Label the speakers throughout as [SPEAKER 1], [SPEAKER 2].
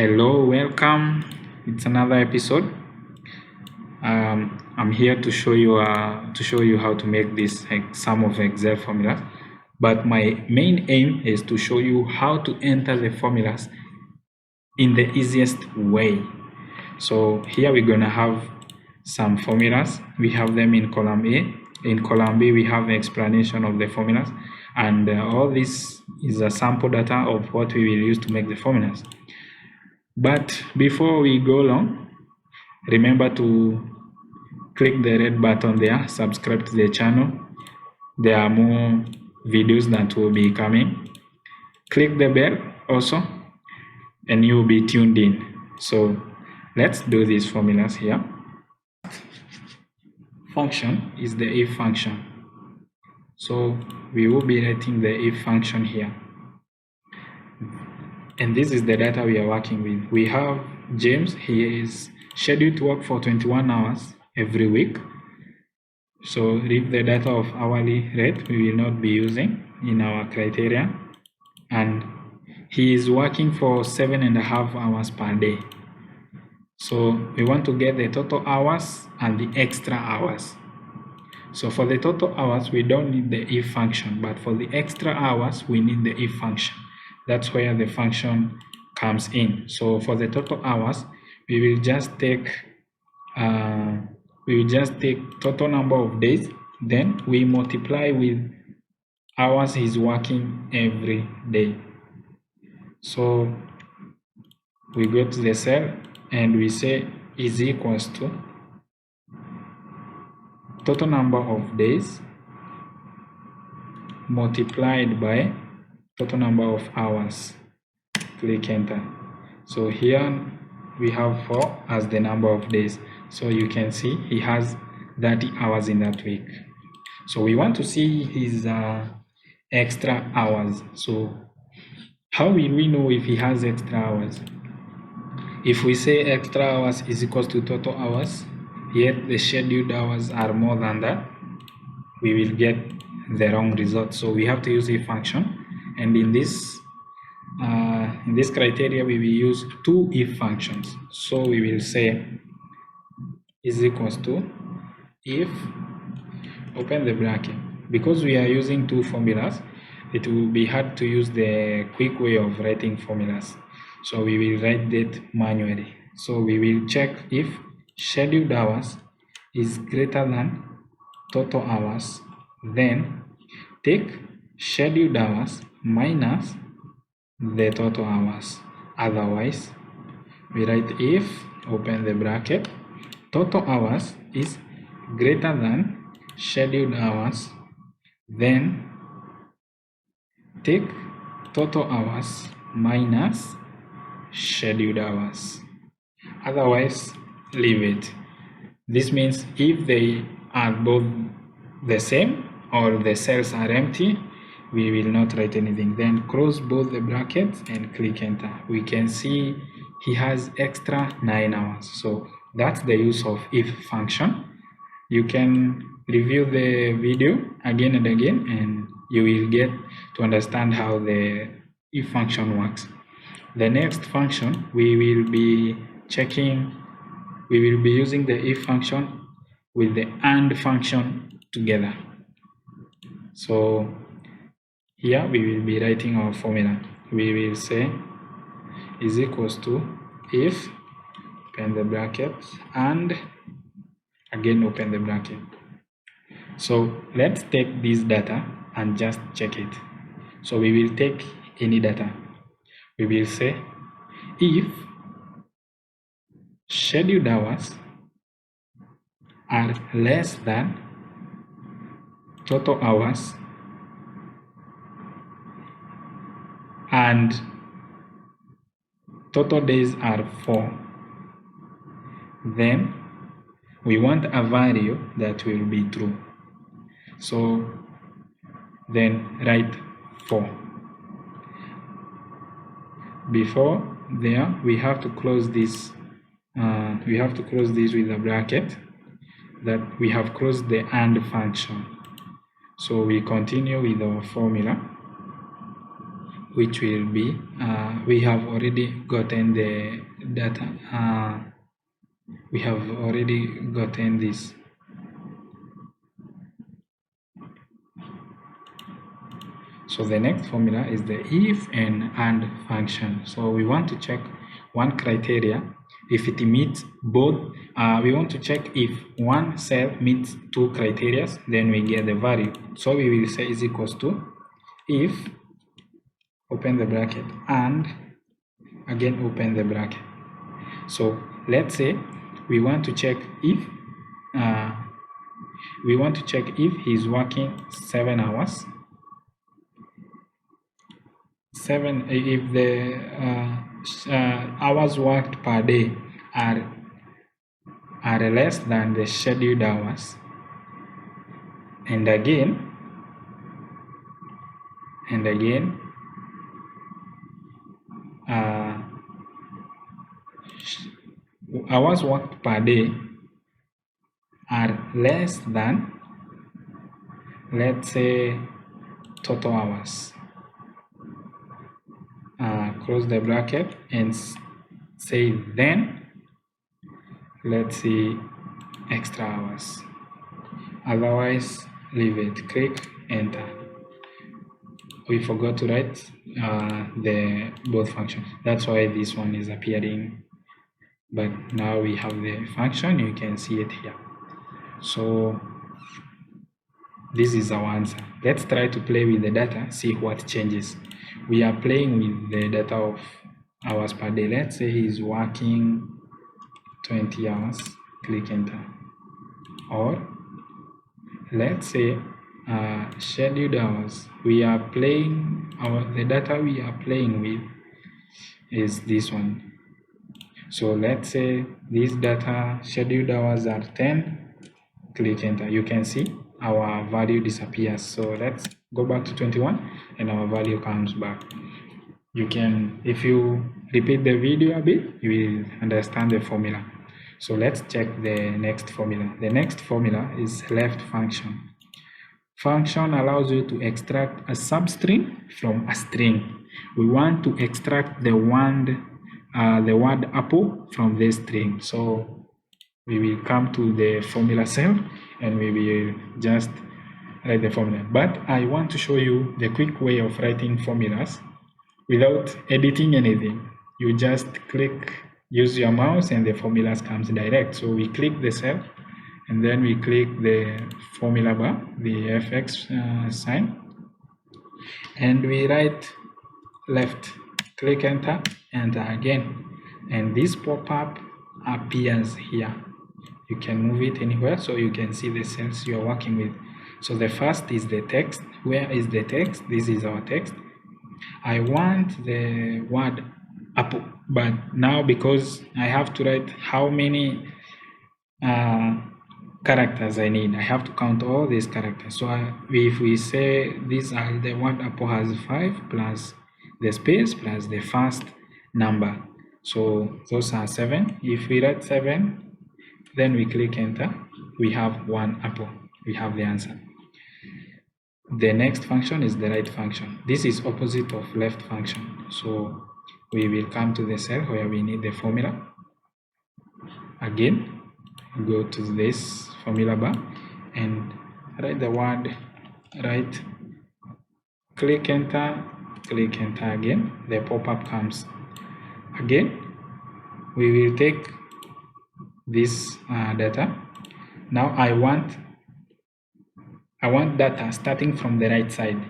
[SPEAKER 1] Hello, welcome. It's another episode. I'm here to show you how to make this sum of Excel formulas. But my main aim is to show you how to enter the formulas in the easiest way. So here we're gonna have some formulas. We have them in column A. In column B, we have the explanation of the formulas, and all this is a sample data of what we will use to make the formulas. But before we go along, remember to click the red button there, subscribe to the channel. There are more videos that will be coming. Click the bell also, and you'll be tuned in. So let's do these formulas here. Function is the if function. So we will be writing the if function here. And this is the data we are working with. We have James. He is scheduled to work for 21 hours every week. So if the data of hourly rate we will not be using in our criteria, and he is working for 7.5 hours per day. So we want to get the total hours and the extra hours. So for the total hours we don't need the if function, but for the extra hours we need the if function. That's where the function comes in. So for the total hours we will just take total number of days, then we multiply with hours he's working every day. So we go to the cell and we say is equals to total number of days multiplied by total number of hours. Click enter. So here we have 4 as the number of days. So you can see he has 30 hours in that week. So we want to see his extra hours. So how will we know if he has extra hours? If we say extra hours is equals to total hours, yet the scheduled hours are more than that, we will get the wrong result. So we have to use a function, and in this criteria we will use two if functions. So we will say is equals to if, open the bracket. Because we are using two formulas, it will be hard to use the quick way of writing formulas. So we will write that manually. So we will check if scheduled hours is greater than total hours, then take scheduled hours minus the total hours. Otherwise, we write if, open the bracket, total hours is greater than scheduled hours, then take total hours minus scheduled hours. Otherwise, leave it. This means if they are both the same or the cells are empty, we will not write anything. Then close both the brackets and click enter. We can see he has extra 9 hours. So that's the use of if function. You can review the video again and again, and you will get to understand how the if function works. The next function we will be using the if function with the and function together. So here we will be writing our formula. We will say is equals to if, open the bracket, and again open the bracket. So let's take this data and just check it. So we will take any data. We will say if scheduled hours are less than total hours and total days are 4, then we want a value that will be true. So then write 4. Before there we have to close this with a bracket that we have closed the and function. So we continue with our formula. which will be we have already gotten the data. We have already gotten this. So the next formula is the if and function. So we want to check one criteria. If it meets both, we want to check if one cell meets two criteria, then we get the value. So we will say is equals to if, open the bracket, and again open the bracket. So let's say we want to check if he's working 7 hours. If the hours worked per day are less than the scheduled hours, and again hours worked per day are less than, let's say, total hours. Close the bracket and say then let's see extra hours. Otherwise leave it. Click enter. We forgot to write the both function. That's why this one is appearing, but now we have the function. You can see it here. So this is our answer. Let's try to play with the data, see what changes. We are playing with the data of hours per day. Let's say he's working 20 hours. Click enter. Or let's say scheduled hours. We are playing the data we are playing with is this one. So let's say this data scheduled hours are 10. Click enter. You can see our value disappears. So let's go back to 21 and our value comes back. You can, if you repeat the video a bit, you will understand the formula. So let's check the next formula. The next formula is left function. Function allows you to extract a substring from a string. We want to extract the word apple from this string. So we will come to the formula cell and we will just write the formula. But I want to show you the quick way of writing formulas without editing anything. You just click, use your mouse, and the formulas comes direct. So we click the cell and then we click the formula bar, the FX sign, and we write left. Click enter, enter again, and this pop-up appears here. You can move it anywhere so you can see the cells you are working with. So the first is the text. Where is the text? This is our text. I want the word apple, but now because I have to write how many characters I need, I have to count all these characters. So if we say these are the word apple has 5 plus the space plus the first number, so those are 7. If we write 7, then we click enter, we have 1 apple. We have the answer. The next function is the right function. This is opposite of left function. So we will come to the cell where we need the formula. Again, go to this formula bar and write the word right. Click enter again. The pop-up comes. Again, we will take this data. Now I want data starting from the right side.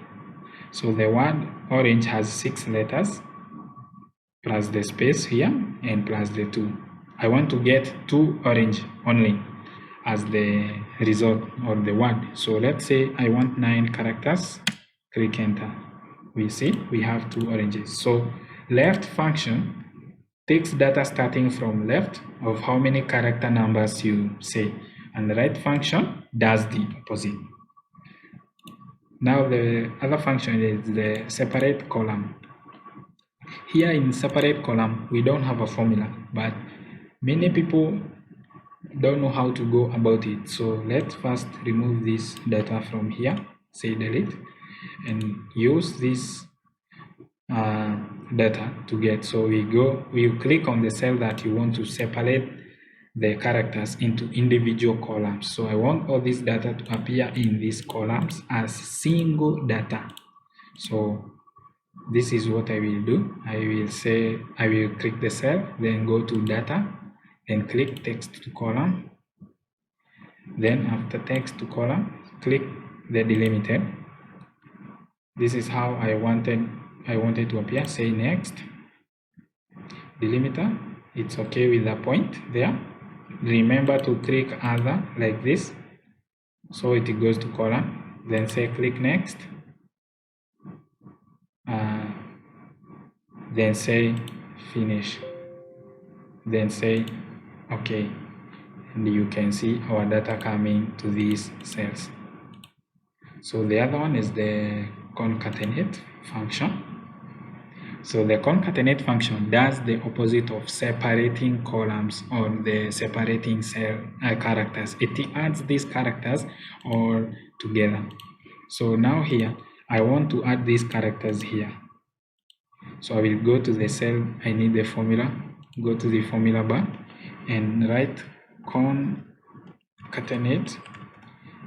[SPEAKER 1] So the word orange has 6 letters plus the space here and plus the 2. I want to get 2 orange only as the result of the word. So let's say I want 9 characters. Click enter. We see we have 2 oranges. So left function takes data starting from left of how many character numbers you say, and the right function does the opposite. Now the other function is the separate column. Here in separate column, we don't have a formula, but many people don't know how to go about it. So let's first remove this data from here, say delete, and use this data to get. So we click on the cell that you want to separate the characters into individual columns. So I want all this data to appear in these columns as single data. So this is what I will do. I will click the cell, then go to data, then click text to column. Then after text to column, click the delimited. This is how I wanted to appear. Say next. Delimiter, it's okay with the point there. Remember to click other like this, so it goes to column. Then say click next. Then say finish. Then say okay, and you can see our data coming to these cells. So the other one is the concatenate function. So the concatenate function does the opposite of separating columns or the separating cell characters. It adds these characters all together. So now here I want to add these characters here. So I will go to the cell I need the formula, go to the formula bar and write concatenate.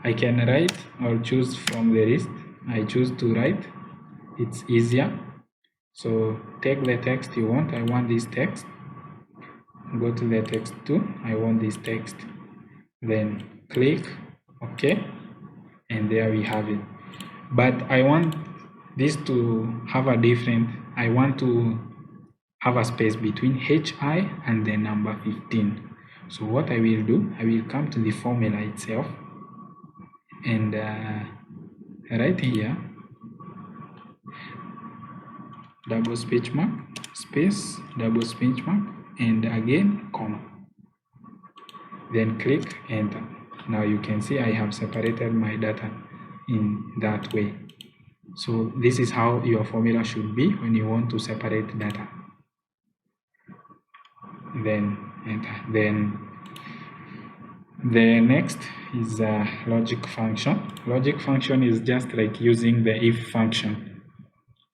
[SPEAKER 1] I can write or choose from the list. I choose to write, it's easier. So take the text you want. I want this text. Go to the text too. I want this text. Then click OK, and there we have it. But I want this to have a different. I want to have a space between HI and the number 15. So what I will do, I will come to the formula itself and right here, double speech mark, space, double speech mark, and again comma. Then click enter. Now you can see I have separated my data in that way. So this is how your formula should be when you want to separate data. Then enter. Then the next is a logic function. Logic function is just like using the if function.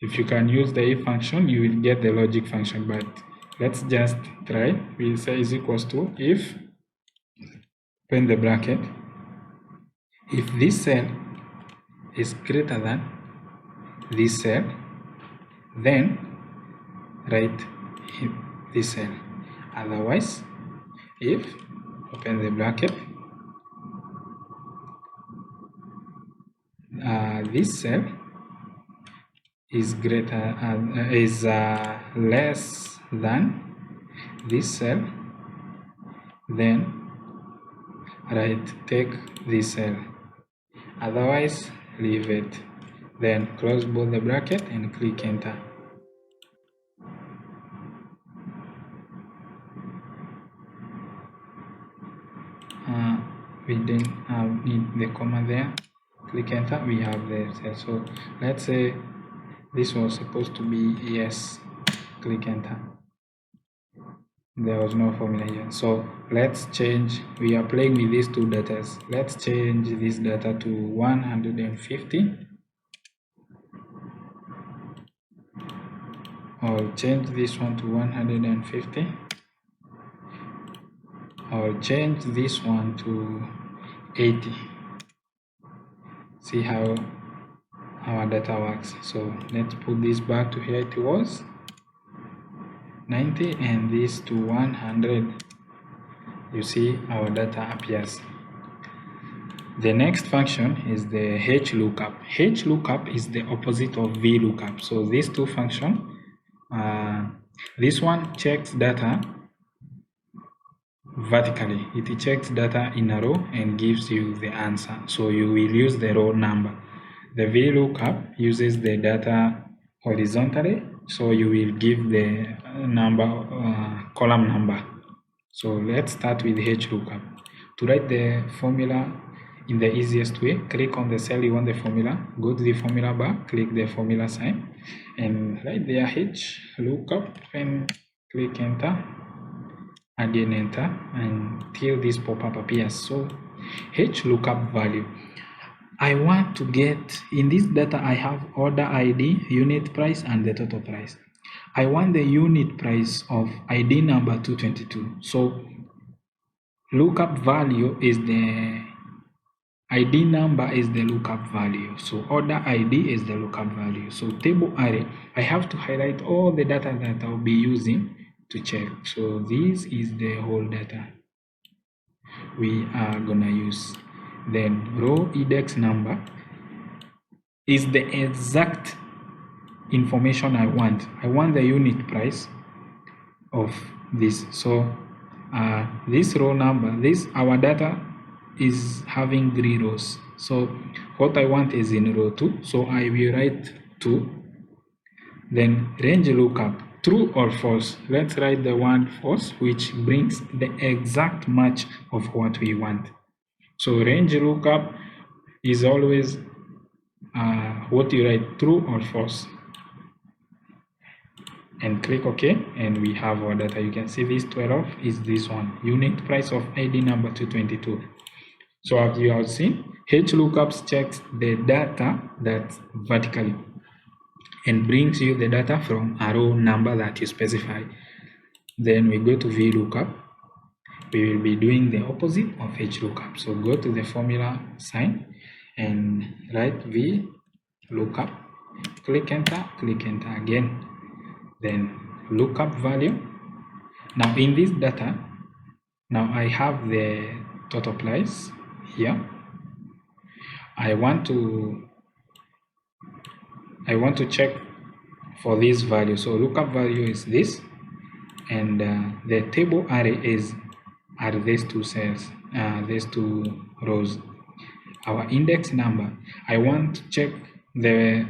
[SPEAKER 1] If you can use the if function, you will get the logic function, but let's just try. We'll say is equals to if, open the bracket, if this cell is greater than this cell, then write this cell. Otherwise, if, open the bracket, this cell is greater less than this cell, then take this cell. Otherwise, leave it. Then close both the bracket and click enter. We didn't need the comma there. Click enter. We have the cell. So let's say this was supposed to be yes. Click enter. There was no formula here. So let's change. We are playing with these two data. Let's change this data to 150. Or change this one to 150. Or change this one to 80. See how our data works. So let's put this back to here it was 90 and this to 100. You see our data appears. The next function is the Hlookup. Hlookup is the opposite of Vlookup. So these two functions, this one checks data vertically. It checks data in a row and gives you the answer. So you will use the row number. The Vlookup uses the data horizontally, so you will give the number column number. So let's start with Hlookup. To write the formula in the easiest way, click on the cell you want the formula, go to the formula bar, click the formula sign, and write there Hlookup and click enter. Again enter until this pop-up appears. So Hlookup value. I want to get, in this data I have order ID, unit price, and the total price. I want the unit price of ID number 222. So lookup value is the ID number is the lookup value. So order ID is the lookup value. So table array, I have to highlight all the data that I'll be using to check. So this is the whole data we are gonna use. Then row index number is the exact information I want. I want the unit price of this. So this row number, our data is having 3 rows. So what I want is in row 2. So I will write 2. Then range lookup, true or false. Let's write the one false, which brings the exact match of what we want. So range lookup is always what you write, true or false. And click OK, and we have our data. You can see this 12 is this one, unit price of ID number 222. So as you have seen, Hlookup checks the data that's vertically and brings you the data from a row number that you specify. Then we go to Vlookup. We will be doing the opposite of Hlookup. So go to the formula sign and write Vlookup. Click enter again. Then lookup value. Now in this data, now I have the total price here. I want to check for this value. So lookup value is this, and the table array are these two cells, these two rows. Our index number, I want to check the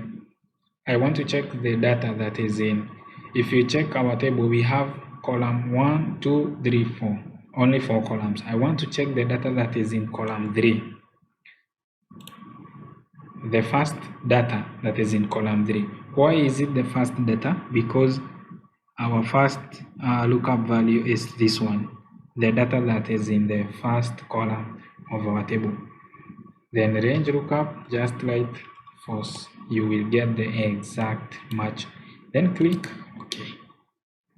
[SPEAKER 1] data that is in. If you check our table, we have column 1, 2, 3, 4, only 4 columns. I want to check the data that is in column 3. The first data that is in column 3. Why is it the first data? Because our first lookup value is this one, the data that is in the first column of our table. Then range lookup, just write false. You will get the exact match. Then click OK,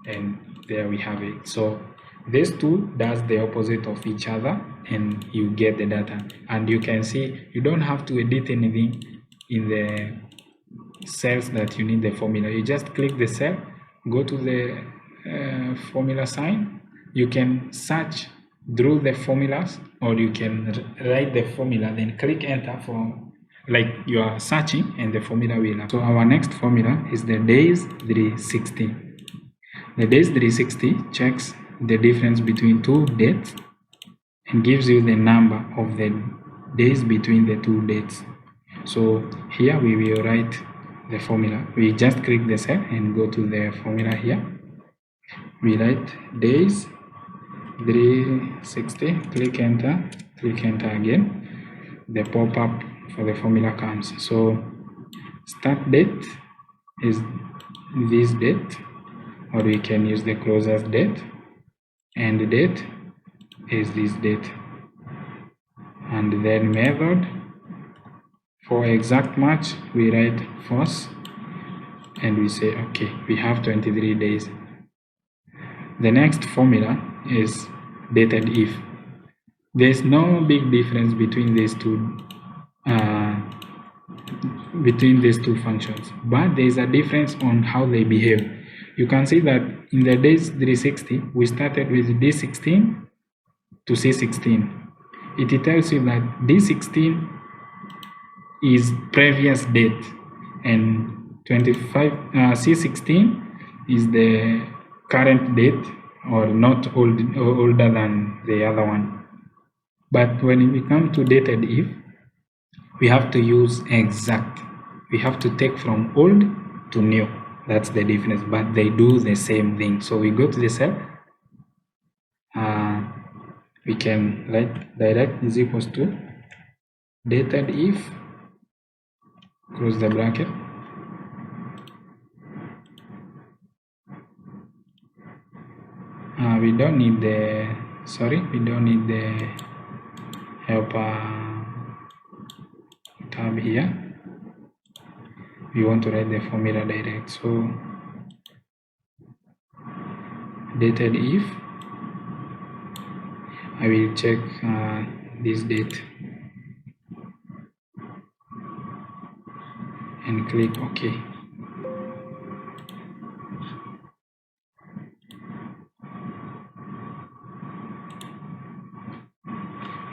[SPEAKER 1] and there we have it. So these two does the opposite of each other, and you get the data. And you can see you don't have to edit anything in the cells that you need the formula. You just click the cell, go to the formula sign. You can search through the formulas, or you can write the formula, then click enter for like you are searching, and the formula will appear. So our next formula is the days 360. The days 360 checks the difference between two dates and gives you the number of the days between the two dates. So here we will write the formula. We just click the cell and go to the formula here. We write days 360, click enter again. The pop-up for the formula comes. So start date is this date, or we can use the closest date. End date is this date. And then method, for exact match we write false, and we say okay, we have 23 days. The next formula is dated if. There's no big difference between these two functions, but there's a difference on how they behave. You can see that in the days 360 we started with D16 to C16. It tells you that D16 is previous date, and C16 is the current date, or not older than the other one. But when we come to dated if, we have to use exact. We have to take from old to new. That's the difference, but they do the same thing. So we go to the cell. We can write direct is equals to dated if, close the bracket, we don't need the helper tab here. We want to write the formula direct, so dated if. I will check this date and click OK.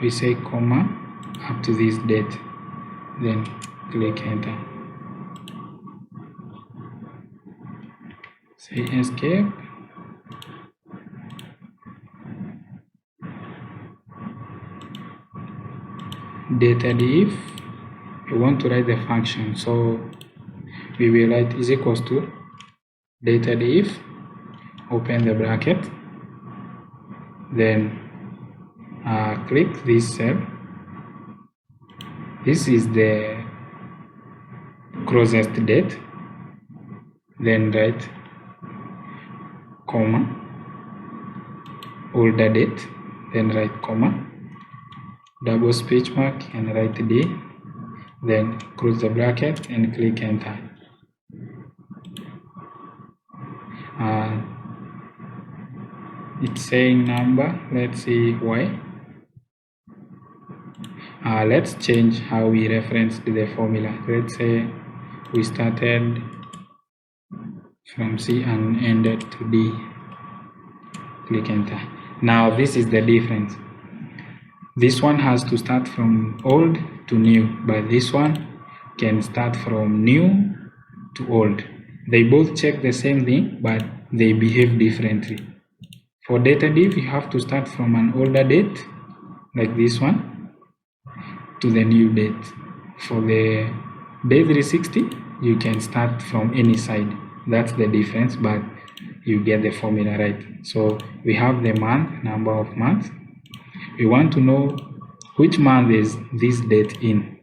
[SPEAKER 1] We say comma up to this date, then click enter. Say escape. Dated if. We want to write the function, so we will write is equals to dated if, open the bracket, then click this cell. This is the closest date, then write comma older date, then write comma double speech mark and write D, then close the bracket and click enter. It's saying number. Let's see why. Let's change how we reference the formula. Let's say we started from C and ended to D. Click enter. Now this is the difference. This one has to start from old to new, but this one can start from new to old. They both check the same thing, but they behave differently. For dated if, you have to start from an older date, like this one, to the new date. For the day 360, you can start from any side. That's the difference, but you get the formula right. So we have the month, number of months. We want to know which month is this date in.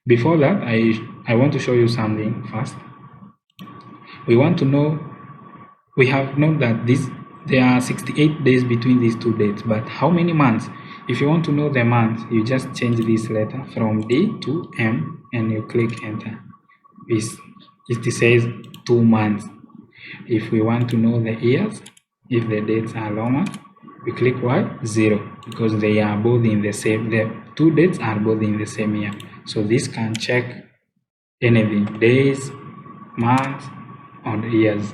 [SPEAKER 1] Before that, I want to show you something first. We want to know, we have known that there are 68 days between these two dates, but how many months? If you want to know the month, you just change this letter from D to M and you click enter. It says 2 months. If we want to know the years, if the dates are longer, we click why? 0, because they are both in the same, the two dates are both in the same year. So this can check anything, days, months, or years.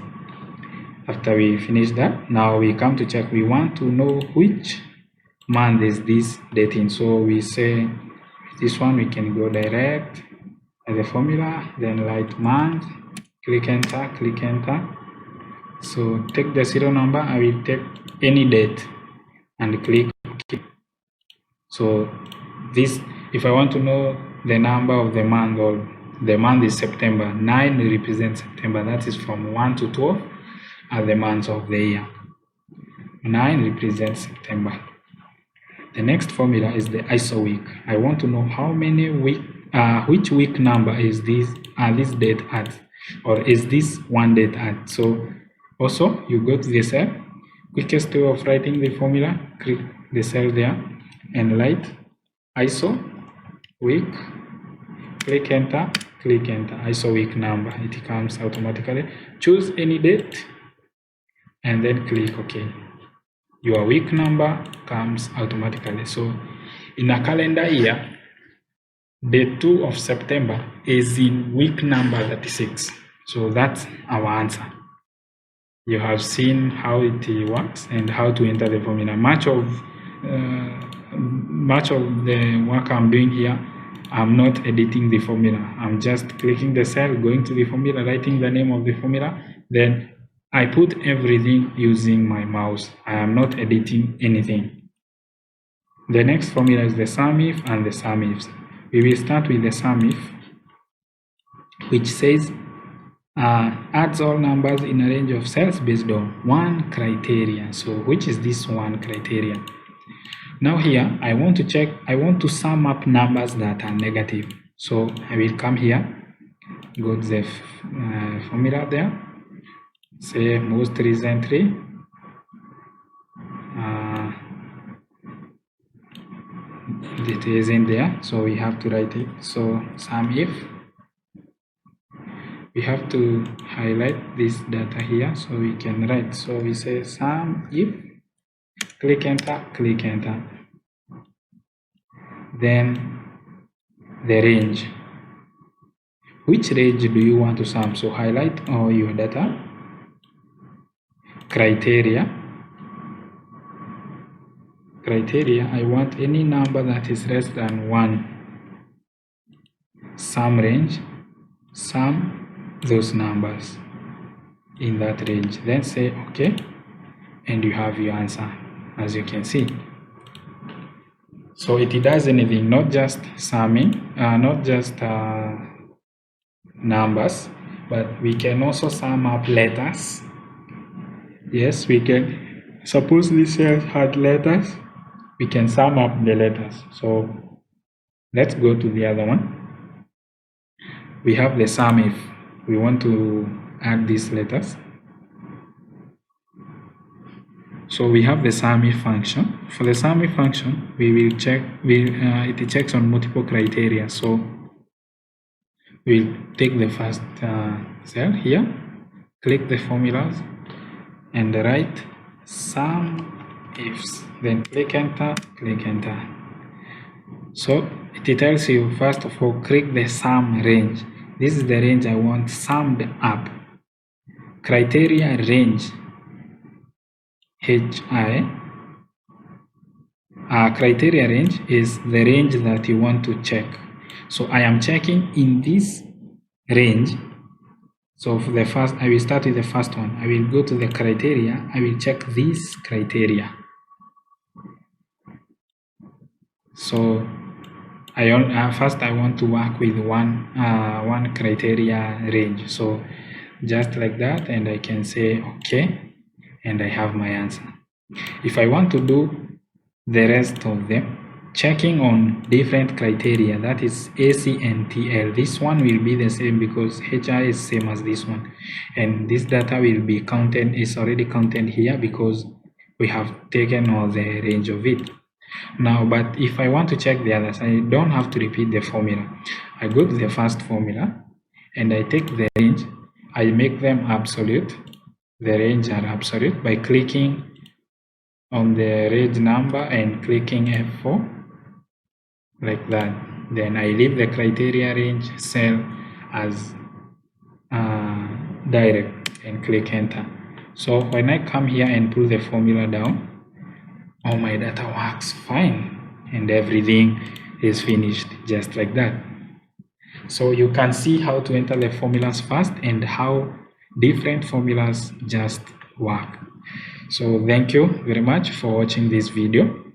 [SPEAKER 1] After we finish that, now we come to check. We want to know which month is this date in. So we say this one, we can go direct as a formula, then write month, click enter, click enter. So take the serial number. I will take any date and click OK. So this, if I want to know the number of the month, or the month is September, 9 represents September. That is from 1 to 12 are the months of the year. 9 represents September. The next formula is the ISO week. I want to know how many week, which week number is this date at, or is this one date at. So also you go to the cell. Quickest way of writing the formula, click the cell there and write ISO week, click enter, ISO week number. It comes automatically. Choose any date and then click OK. Your week number comes automatically. So in a calendar year, day 2 of September is in week number 36. So that's our answer. You have seen how it works and how to enter the formula. Much of the work I'm doing here, I'm not editing the formula. I'm just clicking the cell, going to the formula, writing the name of the formula, then I put everything using my mouse. I am not editing anything. The next formula is the sum if and the sum ifs. We will start with the sum if, which says adds all numbers in a range of cells based on one criterion. So which is this one criterion? Now here I want to check, I want to sum up numbers that are negative. So I will come here, go to the formula there, say most recently, it isn't there, so we have to write it. So sum if, we have to highlight this data here so we can write. So we say sum if, click enter, then the range. Which range do you want to sum? So highlight all your data, criteria, I want any number that is less than 1. Sum range, sum those numbers in that range, then say okay, and you have your answer, as you can see. So it does anything, not just summing, not just numbers, but we can also sum up letters. Yes, we can. Suppose this cell had letters, we can sum up the letters. So let's go to the other one. We have the sum if we want to add these letters. So we have the sum if function. For the sum if function, we will check, it checks on multiple criteria. So we'll take the first cell here, click the formulas, and write sum ifs, then click enter, So it tells you, first of all, click the sum range. This is the range I want summed up. Criteria range, criteria range is the range that you want to check. So I am checking in this range. So for the first, I will start with the first one. I will go to the criteria. I will check this criteria. So first I want to work with one criteria range. So just like that, and I can say okay, and I have my answer. If I want to do the rest of them, checking on different criteria, that is AC and TL, this one will be the same because HI is same as this one, and this data will be counted, is already counted here because we have taken all the range of it. Now, but if I want to check the others, I don't have to repeat the formula. I go to the first formula and I take the range, I make them absolute. The range are absolute by clicking on the range number and clicking F4 like that. Then I leave the criteria range cell as direct and click enter. So when I come here and pull the formula down, all my data works fine and everything is finished just like that. So you can see how to enter the formulas fast and how different formulas just work. So thank you very much for watching this video.